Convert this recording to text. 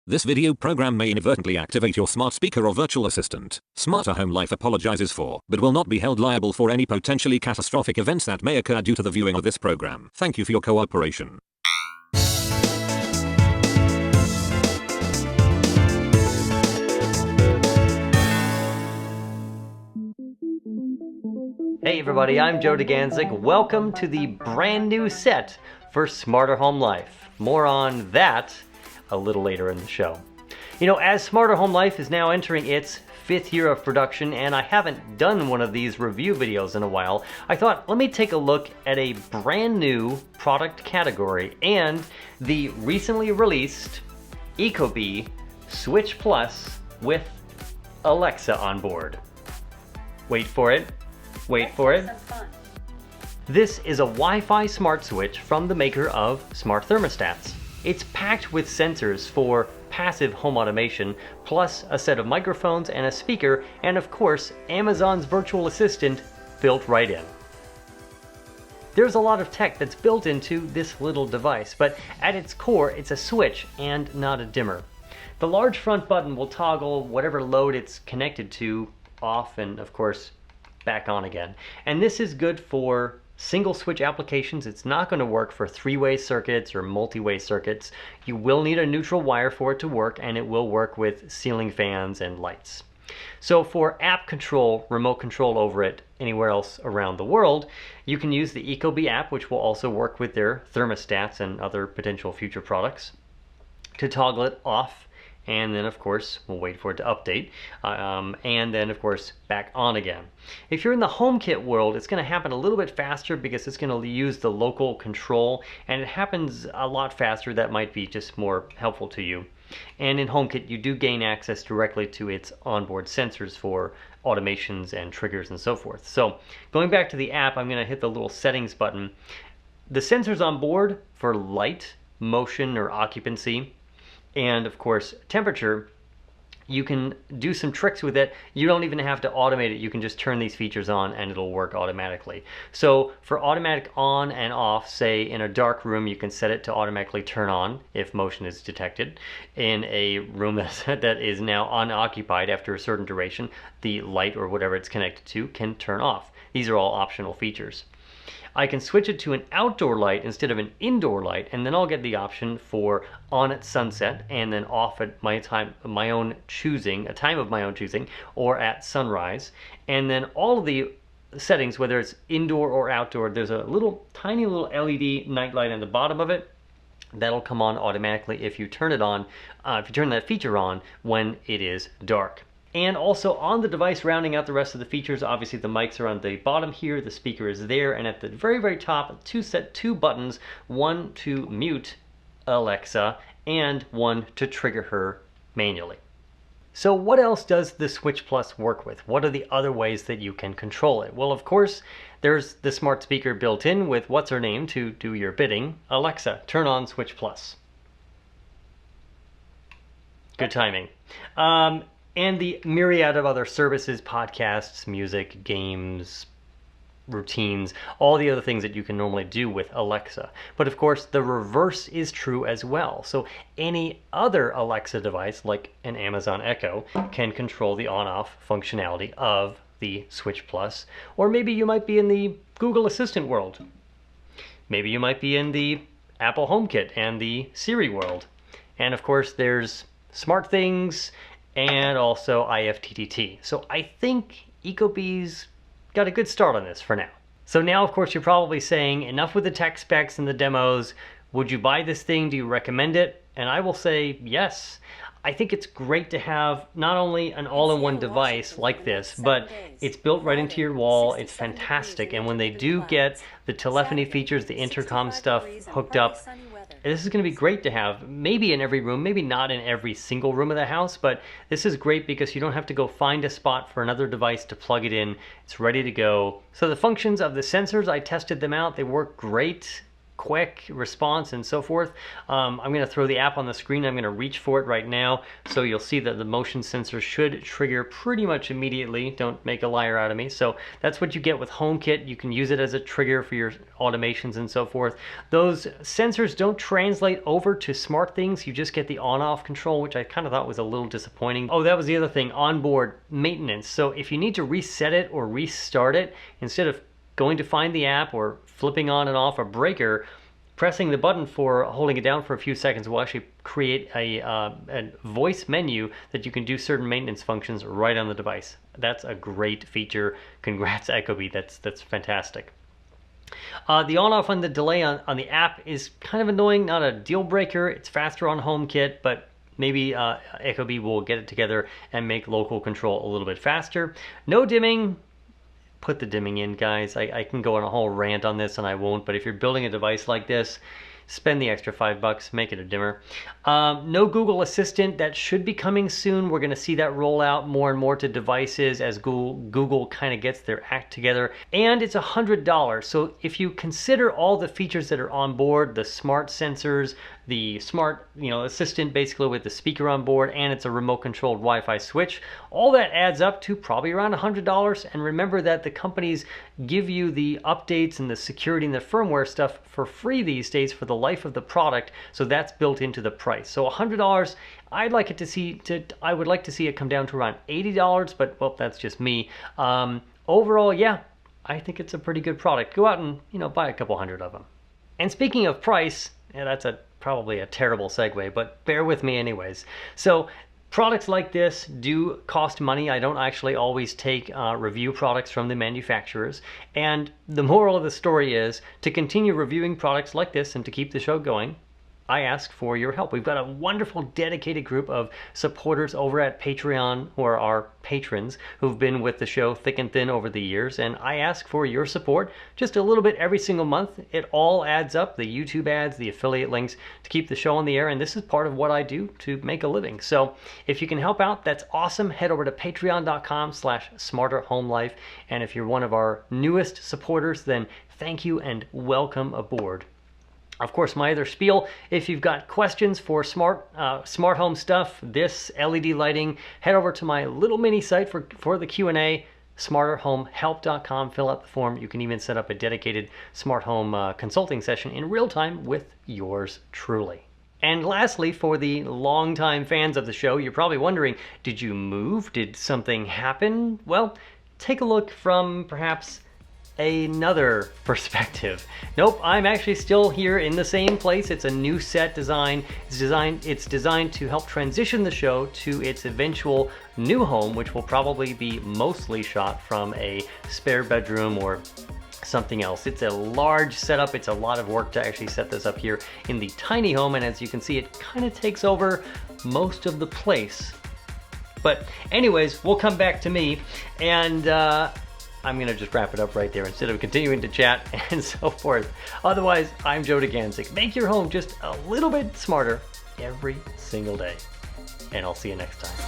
This video program may inadvertently activate your smart speaker or virtual assistant. Smarter Home Life apologizes for, but will not be held liable for any potentially catastrophic events that may occur due to the viewing of this program. Thank you for your cooperation. Hey everybody, I'm Joe DeGanzik. Welcome to the brand new set for Smarter Home Life. More on that a little later in the show. You know, as Smarter Home Life is now entering its 5th year of production, and I haven't done one of these review videos in a while, I thought, let me take a look at a brand new product category and the recently released Ecobee Switch Plus with Alexa on board. Wait for it. Wait for it. This is a Wi-Fi smart switch from the maker of smart thermostats. It's packed with sensors for passive home automation, plus a set of microphones and a speaker, and of course, Amazon's virtual assistant built right in. There's a lot of tech that's built into this little device, but at its core, it's a switch and not a dimmer. The large front button will toggle whatever load it's connected to off and, of course, back on again. And this is good for single switch applications. It's not going to work for three-way circuits or multi-way circuits. You will need a neutral wire for it to work, and it will work with ceiling fans and lights. So for app control, remote control over it anywhere else around the world, you can use the Ecobee app, which will also work with their thermostats and other potential future products, to toggle it off. And then, of course, we'll wait for it to update. And then, of course, back on again. If you're in the HomeKit world, it's going to happen a little bit faster because it's going to use the local control. And it happens a lot faster. That might be just more helpful to you. And in HomeKit, you do gain access directly to its onboard sensors for automations and triggers and so forth. So going back to the app, I'm going to hit the little settings button. The sensors on board for light, motion, or occupancy, and of course temperature, you can do some tricks with it. You don't even have to automate it. You can just turn these features on and it'll work automatically. So for automatic on and off, say in a dark room, you can set it to automatically turn on if motion is detected. In a room that is now unoccupied after a certain duration, the light or whatever it's connected to can turn off. These are all optional features. I can switch it to an outdoor light instead of an indoor light, and then I'll get the option for on at sunset and then off at a time of my own choosing, or at sunrise. And then all of the settings, whether it's indoor or outdoor, there's a tiny little LED nightlight on the bottom of it. That'll come on automatically if you turn it on, if you turn that feature on when it is dark. And also on the device, rounding out the rest of the features, obviously the mics are on the bottom here, the speaker is there, and at the very, very top, two buttons, one to mute Alexa and one to trigger her manually. So what else does the Switch Plus work with? What are the other ways that you can control it? Well, of course, there's the smart speaker built in with what's her name to do your bidding. Alexa, turn on Switch Plus. Good timing. And the myriad of other services, podcasts, music, games, routines, all the other things that you can normally do with Alexa. But of course, the reverse is true as well. So any other Alexa device, like an Amazon Echo, can control the on-off functionality of the Switch Plus. Or maybe you might be in the Google Assistant world. Maybe you might be in the Apple HomeKit and the Siri world. And of course, there's SmartThings, and also IFTTT. So I think Ecobee's got a good start on this for now. So now, of course, you're probably saying, enough with the tech specs and the demos. Would you buy this thing? Do you recommend it? And I will say yes. I think it's great to have not only an all-in-one device like this, but it's built right into your wall. It's fantastic. And when they do get the telephony features, the intercom stuff hooked up, this is going to be great to have, maybe in every room, maybe not in every single room of the house, but this is great because you don't have to go find a spot for another device to plug it in. It's ready to go. So the functions of the sensors, I tested them out. They work great. quick response and so forth. I'm going to throw the app on the screen. I'm going to reach for it right now, so you'll see that the motion sensor should trigger pretty much immediately. Don't make a liar out of me. So that's what you get with HomeKit. You can use it as a trigger for your automations and so forth. Those sensors don't translate over to SmartThings. You just get the on-off control, which I kind of thought was a little disappointing. Oh, that was the other thing, onboard maintenance. So if you need to reset it or restart it, instead of going to find the app or flipping on and off a breaker, pressing the button for holding it down for a few seconds will actually create a voice menu that you can do certain maintenance functions right on the device. That's a great feature. Congrats, Ecobee. That's fantastic. The on-off on the delay on the app is kind of annoying, not a deal breaker. It's faster on HomeKit, but maybe Ecobee will get it together and make local control a little bit faster. No dimming. Put the dimming in, guys. I can go on a whole rant on this and I won't, but if you're building a device like this, spend the extra $5, make it a dimmer. No Google Assistant. That should be coming soon. We're going to see that roll out more and more to devices as Google kind of gets their act together. And it's $100. So if you consider all the features that are on board, the smart sensors, the smart assistant basically with the speaker on board, and it's a remote controlled Wi-Fi switch, all that adds up to probably around $100. And remember that the companies give you the updates and the security and the firmware stuff for free these days for the life of the product, so that's built into the price. So $100, I would like to see it come down to around $80, but well, that's just me. Overall, yeah, I think it's a pretty good product. Go out and buy a couple hundred of them. And speaking of price, that's probably a terrible segue, but bear with me anyways. So products like this do cost money. I don't actually always take review products from the manufacturers. And the moral of the story is to continue reviewing products like this and to keep the show going, I ask for your help. We've got a wonderful dedicated group of supporters over at Patreon, who are our patrons, who've been with the show thick and thin over the years, and I ask for your support just a little bit every single month. It all adds up, the YouTube ads, the affiliate links, to keep the show on the air, and this is part of what I do to make a living. So if you can help out, that's awesome. Head over to patreon.com/smarterhomelife, and if you're one of our newest supporters, then thank you and welcome aboard. Of course, my other spiel, if you've got questions for smart home stuff, this LED lighting, head over to my little mini site for the Q&A, smarterhomehelp.com. Fill out the form. You can even set up a dedicated smart home consulting session in real time with yours truly. And lastly, for the longtime fans of the show, you're probably wondering, did you move? Did something happen? Well, take a look from perhaps another perspective. Nope, I'm actually still here in the same place. It's a new set design. It's designed to help transition the show to its eventual new home, which will probably be mostly shot from a spare bedroom or something else. It's a large setup. It's a lot of work to actually set this up here in the tiny home, and as you can see, it kind of takes over most of the place. But anyways, we'll come back to me, and I'm going to just wrap it up right there instead of continuing to chat and so forth. Otherwise, I'm Joe DeGanzik. Make your home just a little bit smarter every single day. And I'll see you next time.